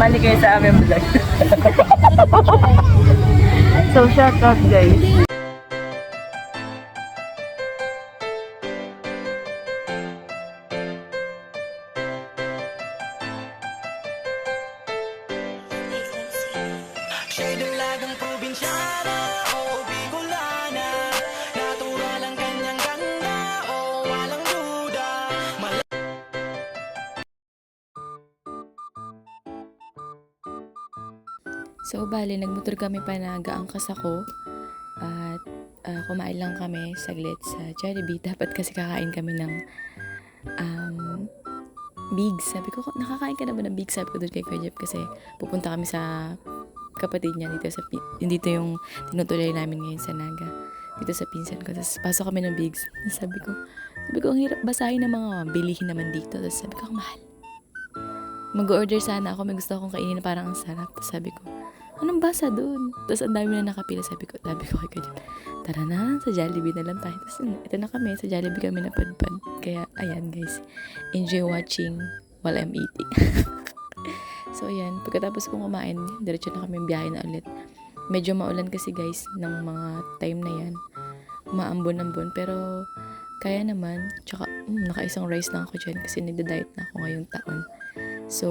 sumali kayo sa aming vlog. So, shout out guys. Siya'y dalagang probinsyana o Bicolana, natural ang kanyang ganda o walang duda. So, bali, nagmotor kami pa na gaangkas ako. At kumain lang kami saglit sa Jollibee. Dapat kasi kakain kami ng Bigs. Sabi ko, nakakain ka na ba ng Bigs? Sabi ko doon kay Kuya Jeff kasi pupunta kami sa kapatid niya dito sa dito yung tinutuloy namin ngayon sa Naga. Dito sa pinsan ko. Tapos pasok kami ng Bigs. Sabi ko, ang hirap basahin ng mga bilihin naman dito. Tapos sabi ko, ang mahal. Mag-order sana ako. May gusto akong kainin na parang ang sarap. Tapos sabi ko, anong basa doon? Tapos ang dami na nakapila. Sabi ko kay Kuya Jeff, tara na, sa Jollibee na lang tayo. Tapos ito na kami, sa Jollibee kami napadpad. Kaya, ayan guys, enjoy watching while I'm eating. So, ayan, pagkatapos kong kumain, diretso na kami biyahe na ulit. Medyo maulan kasi guys, ng mga time na yan. Maambon-ambon, pero kaya naman. Tsaka, naka-isang rice lang ako dyan kasi nagda-diet na ako ngayong taon. So,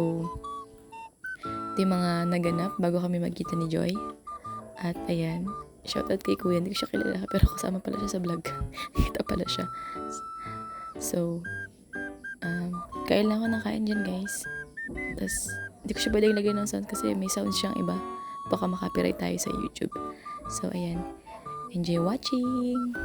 ito yung mga naganap bago kami magkita ni Joy. At ayan, shoutout kay Kuya, hindi ko siya kilala pero kasama pala siya sa vlog. Kita pala siya. So, kain lang ako ng kain dyan guys. Tapos, hindi ko siya pwedeng lagay ng sound kasi may sounds siyang iba. Baka makapiright tayo sa YouTube. So, ayan. Enjoy watching!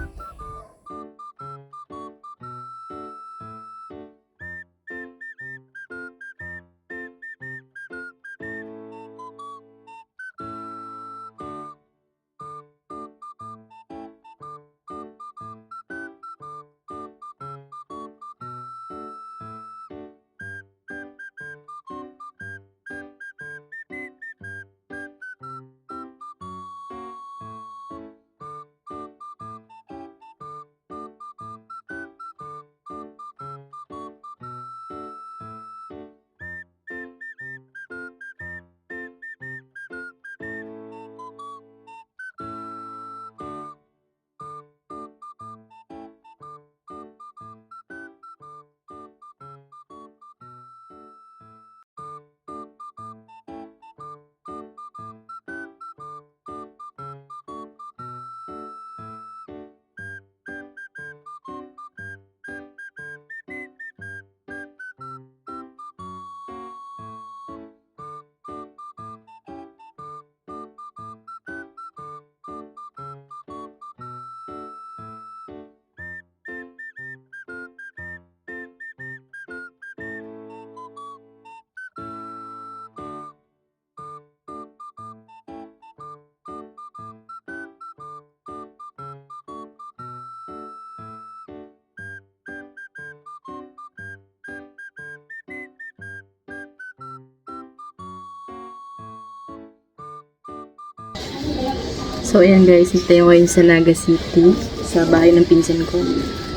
So, ayan guys, tayo ngayon sa Naga City, sa bahay ng pinsan ko.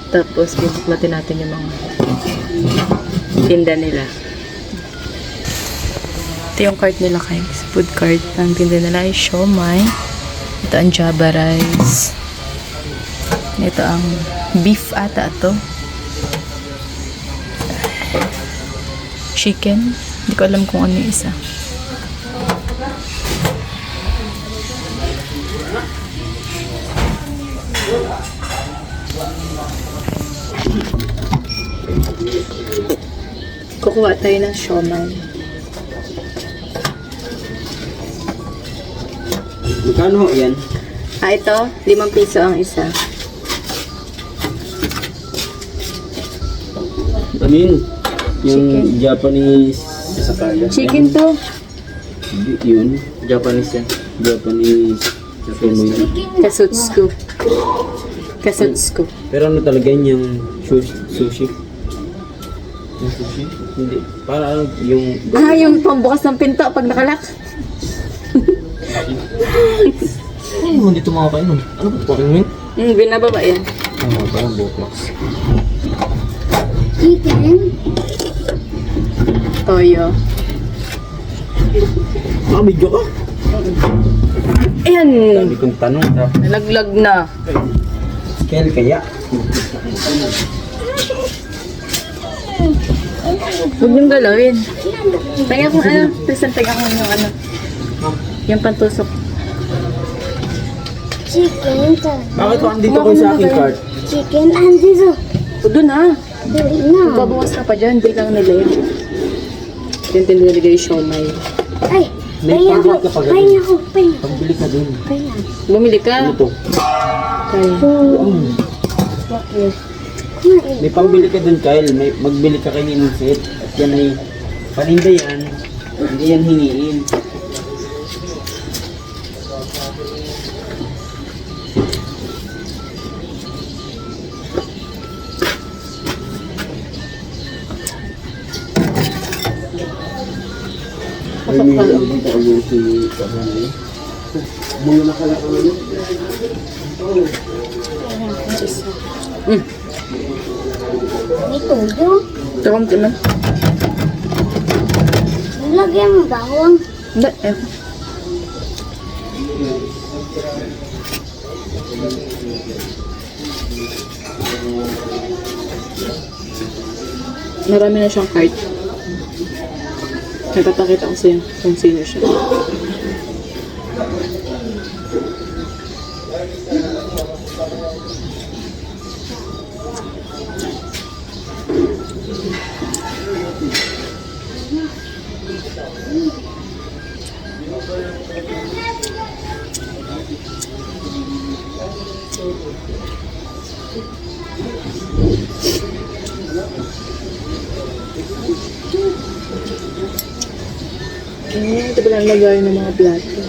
Tapos, pinuklatin natin yung mga tinda nila. Ito yung cart nila guys, food cart. Ang tinda nila ay siomai. Ito ang java rice. Ito ang beef ata ito. Chicken. Hindi ko alam kung ano yung isa. Kukuha tayo ng siomai. Magkano yan? Ito, 5 piso ang isa. Ano yun? Yung Japanese sasakaya. Chicken to. Yun. Japanese yan. Japanese. Kasutsuku. Kasutsuku. Pero ano talaga yun yung sushi? Yung sushi? Hindi. Para ano yung... Yung pambukas ng pinto pag nakalak. Ano hindi tumakain nun? Ano ba ito? Ano yun? Binababa yan. Parang boklax. Chicken. Toyo. Nakabidyo ka? Ayan! Sabi kong tanong. Nalaglag na. Scale kaya? Huwag niyong galawin. Tingnan kung ano. Tristan, tingnan ko yung ano. Yung pantusok. Chicken. Bakit ko andito kayo sa aking cart? Chicken andito. O doon ha. Doon na. Babawas ka pa dyan. Di lang nila yun. Yung tinilagay yung siomay. Ay, May pahinga pangkat ako. ka pa ganun. Pahinga ako. Pahinga. Pagbili ka dun. Pahinga. Bumili ka. Ano to? Kaya. Bakit? May pangbili ka dun, Kyle. May magbili ka kayo ng set. At yan ay paninda yan. Hindi yan hingiin. Ay, may dito ako si Kabani. Mga nakalaka mo yun. Ito yun. Tukang timan. Nilagyan mo bawang. Hindi. Eh. Marami na siyang cart. Nagpapakita ko siya kung sino siya. Ito pala ang lagay ng mga plato.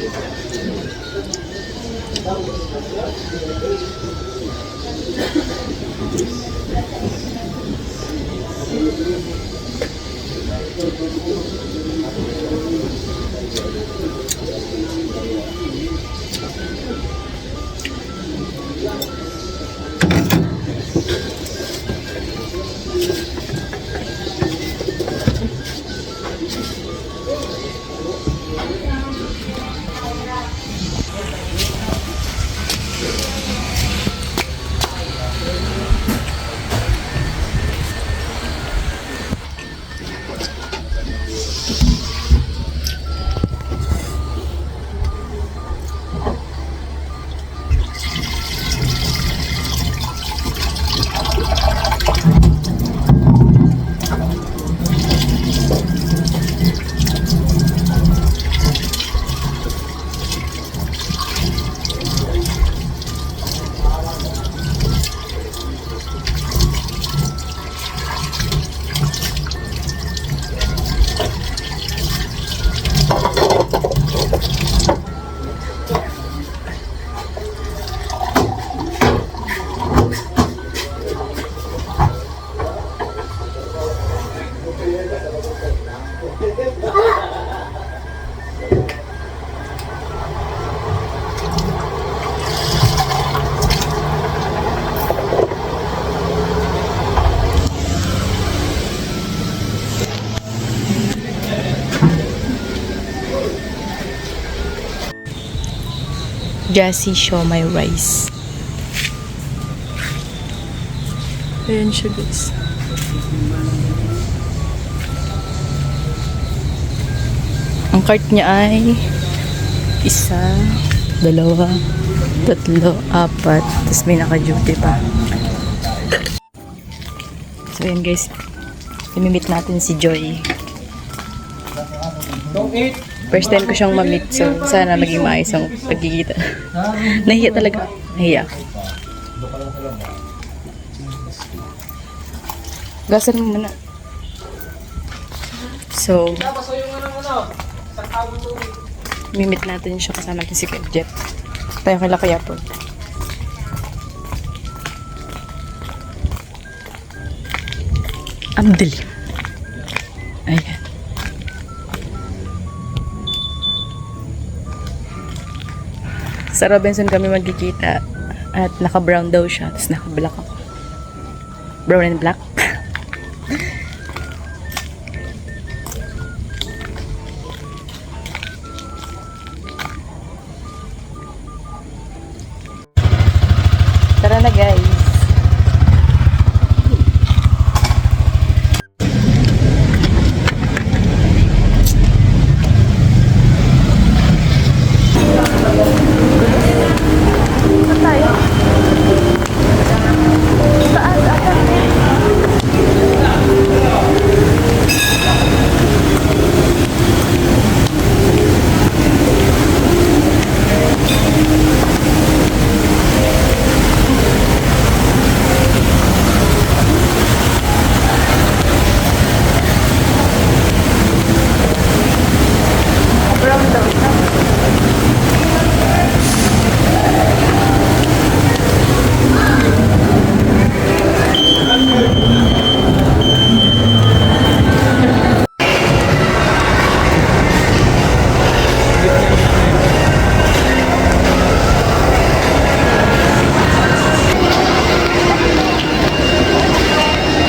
Jassy Siomai Rice. Ayan siya guys. Ang cart niya ay 1, 2, 3, 4, tapos may naka-duty pa. So ayan guys, imimit natin si Joy. First time ko siyang ma-meet, so sana maging maayos ang pagkikita. Nahiya talaga. Nahiya. Gasan mo muna. So, mimit natin siya kasama natin si Jeff. Tayo kay Lakaya po. Ang dilim. Ayan. Sa Robinson kami magkikita at naka-brown daw siya, tapos naka-black ako. Brown and black.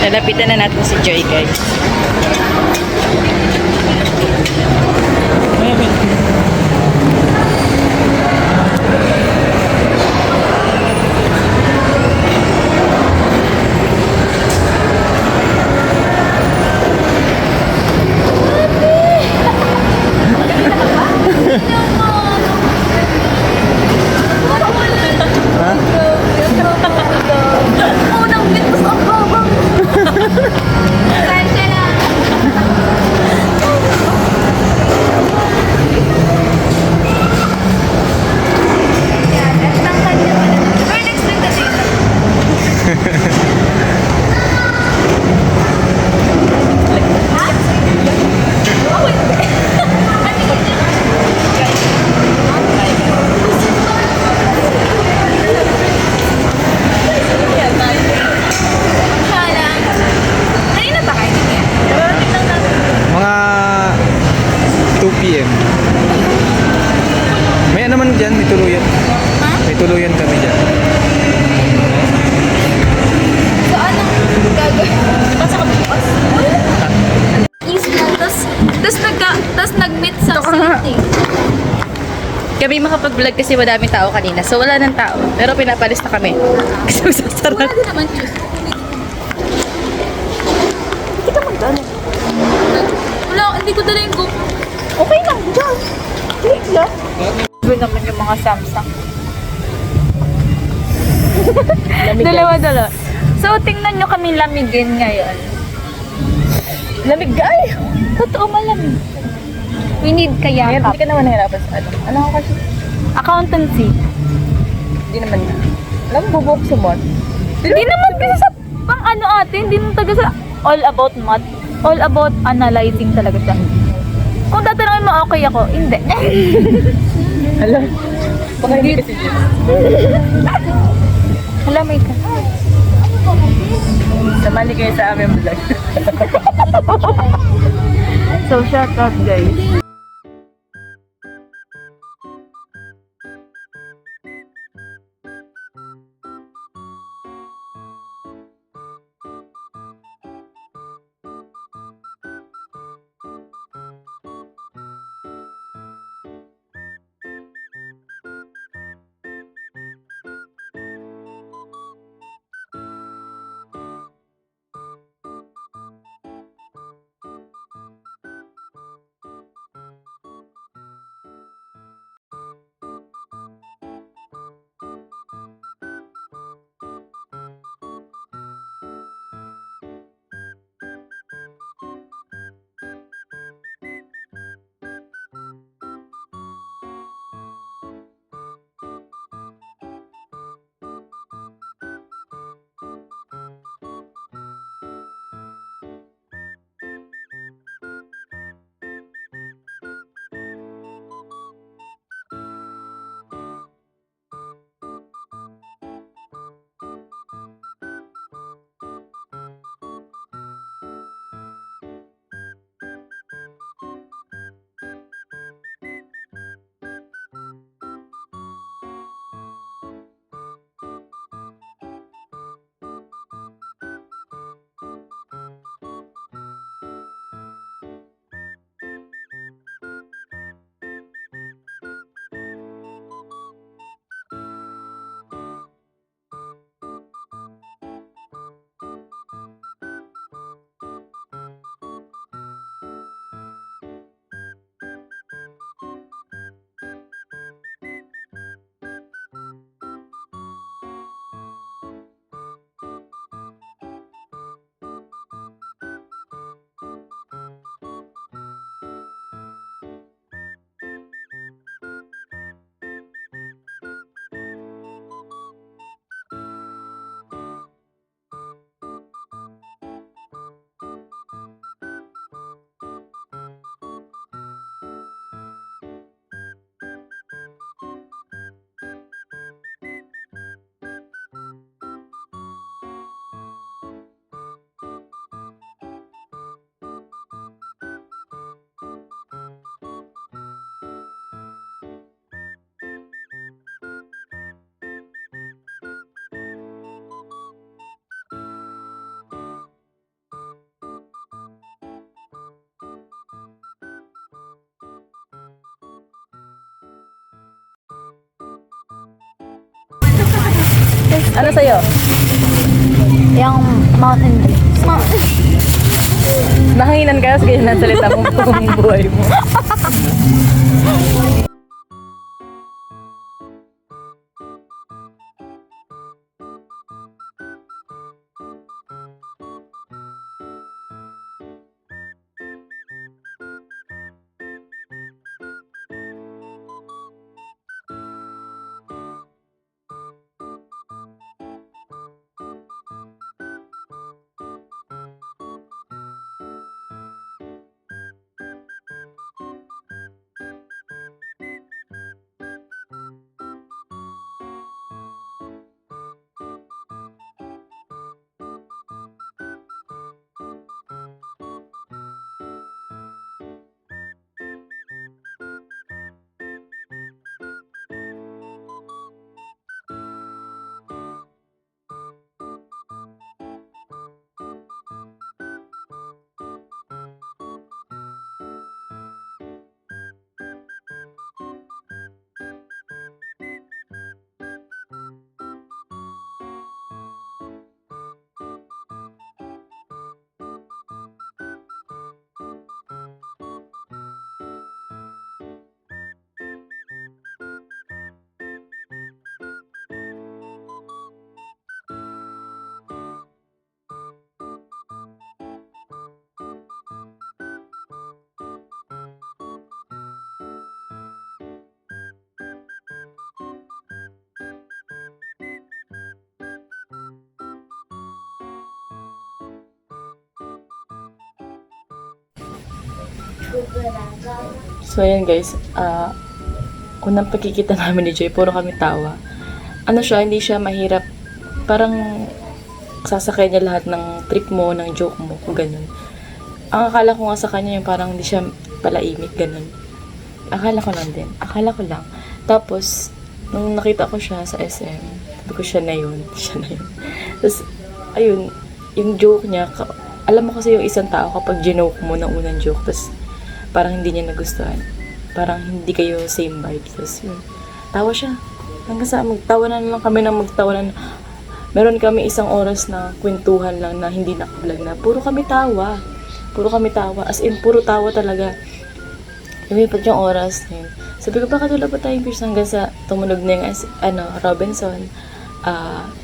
Nalapitan na natin si Joy, guys. Unang bitos ang babang. Sensya na. Mga 2 p.m. May ano naman dyan, may tuluyan. May tuluyan kami dyan. So, anong gagawin? Basta ka bukas? Easy lang. Tapos nag-meet sa city. Kami makapag-vlog kasi madaming tao kanina. So, wala ng tao. Pero pinapalis na kami. Kasi magsasarap. Wala din naman yun. Hindi ka mag-ano. Wala, hindi ko dala yung book. Okay lang, dyan. Click lang. Ito naman yung mga Samsung. Dalawa-dalawa. So, tingnan nyo kami lamigin ngayon. Lamig, ay! Totoo malamig. We need kayakap. Hindi ka naman nahirapan sa ano. Ano ako kasi? Accountancy. Hindi naman na. Alam mo, bubuk sumot. Hindi naman kasi sa pang ano ate, hindi naman talaga sa all about math. All about analyzing talaga siya. Kung tatanungin mo okay ako, hindi. Alam. Baka hindi kasi dyan. Hala, may ka. Samali kayo sa aming vlog. So, shout out guys. Ano sa'yo? Yung mountain dew. Nahanginan ka, sige na salita mo kung yung buhay mo. So ayan guys, unang pagkikita namin ni Joy, puro kami tawa. Ano siya, hindi siya mahirap. Parang sasakay niya lahat ng trip mo, ng joke mo, kung ganun. Ang akala ko nga sa kanya yung parang hindi siya palaimik, ganun. Akala ko lang din. Akala ko lang. Tapos, nung nakita ko siya sa SM, sabi ko siya na yun. Siya na yun. Tapos, ayun, yung joke niya, alam mo kasi yung isang tao kapag ginoke mo ng unang joke, tapos parang hindi niya nagustuhan. Parang hindi kayo same vibes. Tapos yun, tawa siya. Hanggang sa magtawanan lang kami ng magtawanan. Meron kami isang oras na kwentuhan lang na hindi nakablog na. Puro kami tawa. Puro kami tawa. As in, puro tawa talaga. Lumipat yung oras na yun. Sabi ko, bakit wala ba tayong pierce hanggang sa tumunog na yung Robinson.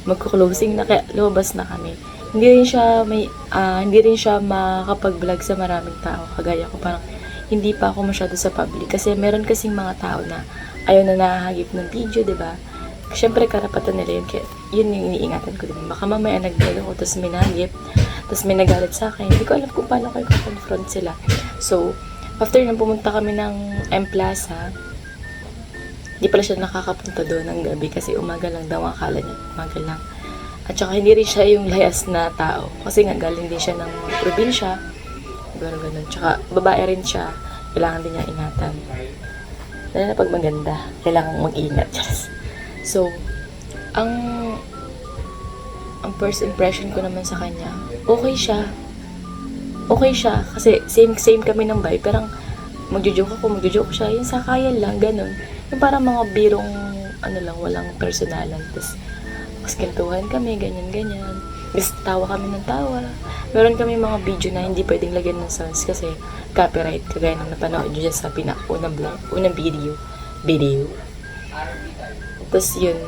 Magko-closing na, kaya lumabas na kami. Hindi rin siya makapag-vlog sa maraming tao. Kagaya ko, parang hindi pa ako masyado sa public. Kasi meron kasing mga tao na ayaw na nahagip ng video, diba? Siyempre, karapatan nila yun. Kaya yun yung iniingatan ko din. Baka mamaya nag-vlog ako, tapos may nahagip, tapos may nagalit sa akin. Hindi ko alam kung paano kayo confront sila. So, after nang pumunta kami ng M Plaza, hindi pala siya nakakapunta doon ng gabi kasi umaga lang daw, akala niya. Umaga lang. At saka hindi rin siya yung layas na tao. Kasi nga galing din siya ng probinsya. Ganun. Tsaka babae rin siya. Kailangan din niya ingatan. Lalo na pag maganda, kailangan mag-ingat. So, ang first impression ko naman sa kanya, okay siya. Okay siya. Kasi same kami ng vibe. Parang magjo-joke siya. Yung sakayan lang, ganun. Yung parang mga birong, walang personalan. Tapos, mas kintuhan kami, ganyan. Tapos, tawa kami ng tawa. Meron kami mga video na hindi pwedeng lagyan ng sounds kasi copyright. Kagaya nang napanood nyo dyan sa unang video. Tapos, yun.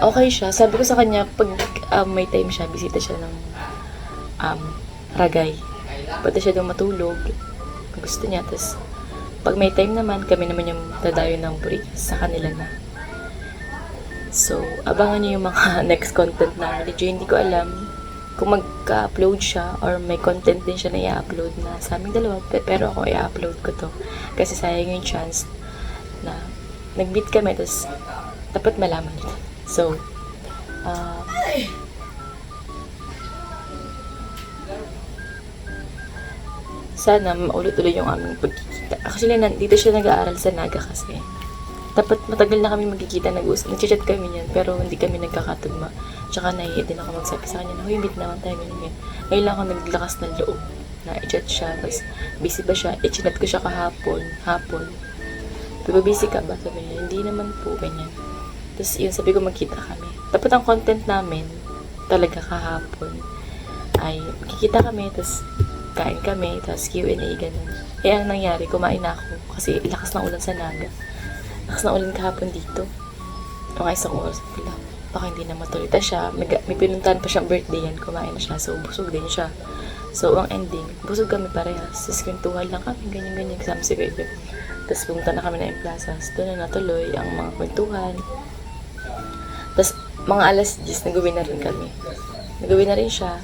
Okay siya. Sabi ko sa kanya, pag may time siya, bisita siya ng Ragay. Pwede siya doon matulog. Gusto niya. Tapos, pag may time naman, kami naman yung dadayo ng Burikas sa kanila na. So, abangan niyo yung mga next content namin. Medyo hindi ko alam kung mag-upload siya or may content din siya na i-upload na sa aming dalawa. Pero ako i-upload ko to. Kasi sayang yung chance na nag-meet kami, tapos dapat malaman nito. So, sana maulit-ulit yung aming pagkikita. Actually, dito siya nag-aaral sa Naga kasi. Dapat matagal na kami magkikita, nag-chat kami niyan, pero hindi kami nagkakatugma. Tsaka nahihiya din ako magsabi sa kanya na, huy, meet naman tayo ganyan. Ngayon lang ako naglakas ng loob na i-chat siya, tapos busy ba siya? I-chat ko siya hapon. Pero busy ka ba? Sabi niya, hindi naman po, ganyan. Tapos yun, sabi ko magkita kami. Dapat ang content namin, talaga kahapon, ay magkikita kami, tapos kain kami, tapos Q&A, ganun. Eh, ang nangyari, kumain na ako. Kasi lakas ng ulan sa Naga. Lakas ng ulan kahapon dito. Mga isang oras pala. Baka hindi na matuloy. Tapos siya, may pinuntahan pa siyang birthday yan. Kumain na siya. So, busog din siya. So, ang ending, busog kami parehas. Tapos, kwentuhan lang kami, ganyan-ganyan. Kasama si Kuya. Tapos, pumunta na kami na Plaza. Doon na natuloy ang mga kwentuhan. Tapos, mga alas 10, nag-uwi na rin kami. Nag-uwi na rin siya.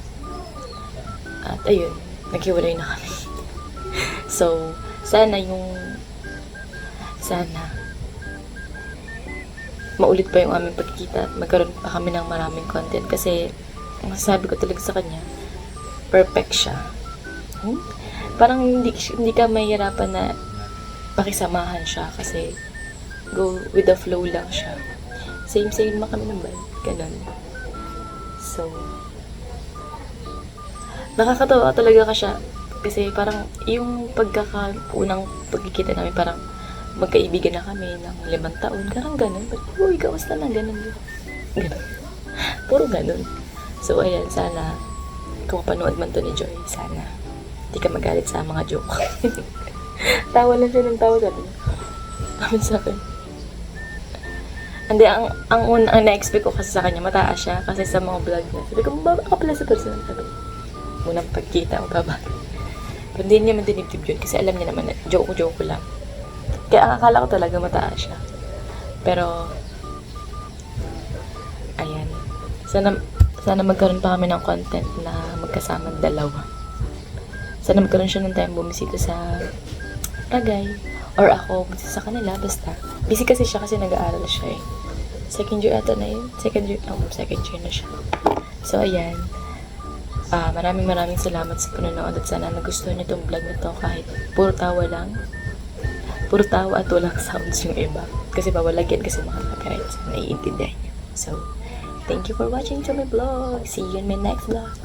At, ayun, naghiwalay na kami. So, sana maulit pa yung aming pagkikita at magkaroon pa kami ng maraming content kasi ang masasabi ko talaga sa kanya, perfect siya. Parang hindi ka mahihirapan na pakisamahan siya kasi go with the flow lang siya. Same naman kami ng vibe. Ganun. So, nakakatawa talaga ka siya kasi parang yung unang pagkikita namin parang magkaibigan na kami ng 5 taon. Karang ganun. Uy, kamusta na? Ganun. Ganun. Puro ganun. So, ayan. Sana, kung panood man to ni Joy, sana hindi ka magalit sa mga joke. Tawa lang siya ng tawa sa akin. Amin sa akin. Hindi, ang na-expect ko kasi sa kanya, mataas siya. Kasi sa mga vlog niya. Sabi ko, mababa ka pala sa personal. Sabi ko, unang pagkita, mababa. Pero hindi niya man dinibdib yun. Kasi alam niya naman na joke lang. Kaya ang akala ko talaga mataas siya. Pero, ayan. Sana magkaroon pa kami ng content na magkasama dalawa. Sana magkaroon siya ng time bumisita sa Ragay. Or ako, bumisita sa kanila. Basta. Busy kasi siya kasi nag-aaral siya eh. Second year ata na yun. Second year na siya. So, ayan. Maraming salamat sa panonood at sana nagustuhan niyo itong vlog na to kahit puro tawa lang. Puro tawa at walang sounds yung iba. Kasi bawal lagyan kasi mga copyrights. Naiintindihan niyo. So, thank you for watching to my vlog. See you in my next vlog.